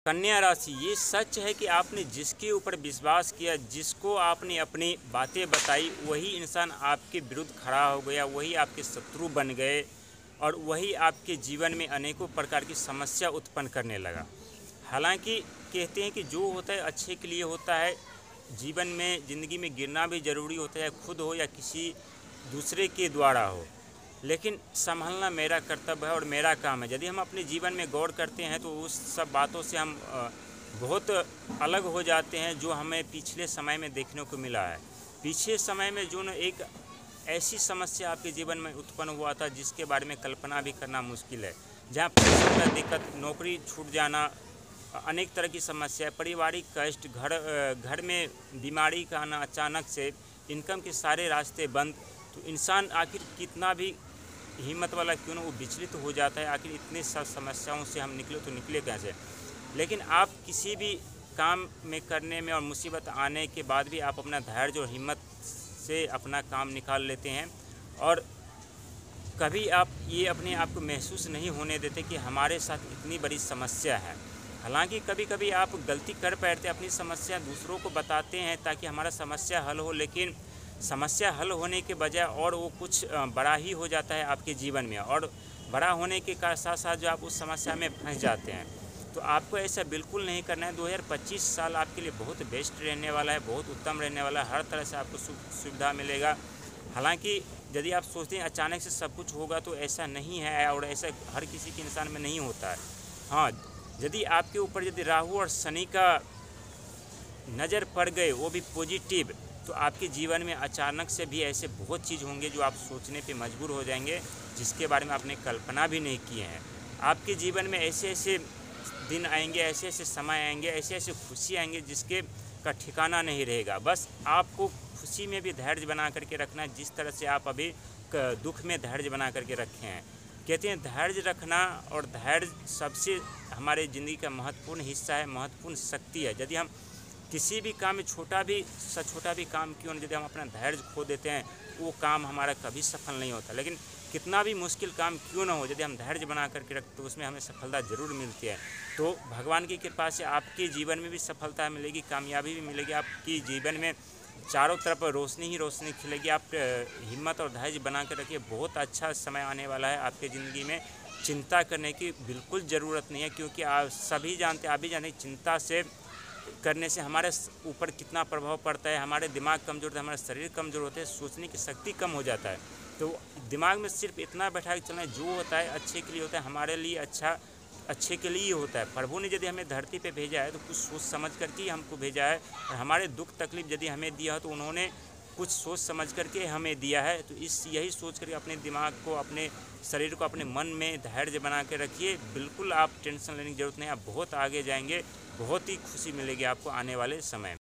कन्या राशि, ये सच है कि आपने जिसके ऊपर विश्वास किया, जिसको आपने अपनी बातें बताई, वही इंसान आपके विरुद्ध खड़ा हो गया, वही आपके शत्रु बन गए और वही आपके जीवन में अनेकों प्रकार की समस्या उत्पन्न करने लगा। हालांकि कहते हैं कि जो होता है अच्छे के लिए होता है। जीवन में, ज़िंदगी में गिरना भी ज़रूरी होता है, खुद हो या किसी दूसरे के द्वारा हो, लेकिन संभलना मेरा कर्तव्य है और मेरा काम है। यदि हम अपने जीवन में गौर करते हैं तो उस सब बातों से हम बहुत अलग हो जाते हैं जो हमें पिछले समय में देखने को मिला है। पिछले समय में जो एक ऐसी समस्या आपके जीवन में उत्पन्न हुआ था जिसके बारे में कल्पना भी करना मुश्किल है, जहाँ पैसे का दिक्कत, नौकरी छूट जाना, अनेक तरह की समस्या, पारिवारिक कष्ट, घर में बीमारी का आना, अचानक से इनकम के सारे रास्ते बंद। तो इंसान आखिर कितना भी हिम्मत वाला क्यों ना, वो विचलित हो जाता है। आखिर इतने सब समस्याओं से हम निकले तो निकले कैसे। लेकिन आप किसी भी काम में करने में और मुसीबत आने के बाद भी आप अपना धैर्य और हिम्मत से अपना काम निकाल लेते हैं और कभी आप ये अपने आप को महसूस नहीं होने देते कि हमारे साथ इतनी बड़ी समस्या है। हालांकि कभी कभी आप गलती कर बैठते, अपनी समस्या दूसरों को बताते हैं ताकि हमारा समस्या हल हो, लेकिन समस्या हल होने के बजाय और वो कुछ बड़ा ही हो जाता है आपके जीवन में, और बड़ा होने के साथ साथ जो आप उस समस्या में फंस जाते हैं। तो आपको ऐसा बिल्कुल नहीं करना है। 2025 साल आपके लिए बहुत बेस्ट रहने वाला है, बहुत उत्तम रहने वाला है। हर तरह से आपको सुविधा मिलेगा। हालांकि यदि आप सोचते हैं अचानक से सब कुछ होगा, तो ऐसा नहीं है और ऐसा हर किसी के इंसान में नहीं होता है। हाँ, यदि आपके ऊपर यदि राहु और शनि का नज़र पड़ गए, वो भी पॉजिटिव, तो आपके जीवन में अचानक से भी ऐसे बहुत चीज़ होंगे जो आप सोचने पे मजबूर हो जाएंगे, जिसके बारे में आपने कल्पना भी नहीं किए हैं। आपके जीवन में ऐसे ऐसे दिन आएंगे, ऐसे ऐसे समय आएंगे, ऐसे ऐसे खुशी आएंगे जिसके का ठिकाना नहीं रहेगा। बस आपको खुशी में भी धैर्य बना करके रखना है, जिस तरह से आप अभी दुख में धैर्य बना करके रखे हैं। कहते हैं धैर्य रखना, और धैर्य सबसे हमारे ज़िंदगी का महत्वपूर्ण हिस्सा है, महत्वपूर्ण शक्ति है। यदि हम किसी भी काम में छोटा भी काम क्यों न, यदि हम अपना धैर्य खो देते हैं, वो काम हमारा कभी सफल नहीं होता। लेकिन कितना भी मुश्किल काम क्यों ना हो, यदि हम धैर्य बना करके रखते तो उसमें हमें सफलता ज़रूर मिलती है। तो भगवान की कृपा से आपके जीवन में भी सफलता मिलेगी, कामयाबी भी मिलेगी। आपकी जीवन में चारों तरफ रोशनी ही रोशनी खिलेगी। आप हिम्मत और धैर्य बना कर रखिए। बहुत अच्छा समय आने वाला है आपके ज़िंदगी में। चिंता करने की बिल्कुल ज़रूरत नहीं है, क्योंकि आप सभी जानते हैं, आप भी जानते हैं, चिंता से करने से हमारे ऊपर कितना प्रभाव पड़ता है। हमारे दिमाग कमज़ोर होता है, हमारा शरीर कमज़ोर होता है, सोचने की शक्ति कम हो जाता है। तो दिमाग में सिर्फ इतना बैठा के चलना है, जो होता है अच्छे के लिए होता है, हमारे लिए अच्छे के लिए ही होता है। प्रभु ने यदि हमें धरती पे भेजा है तो कुछ सोच समझ करके ही हमको भेजा है, और हमारे दुख तकलीफ यदि हमें दिया है तो उन्होंने कुछ सोच समझ करके हमें दिया है। तो यही सोच करके अपने दिमाग को, अपने शरीर को, अपने मन में धैर्य बना के रखिए। बिल्कुल आप टेंशन लेने की ज़रूरत नहीं, आप बहुत आगे जाएंगे, बहुत ही खुशी मिलेगी आपको आने वाले समय में।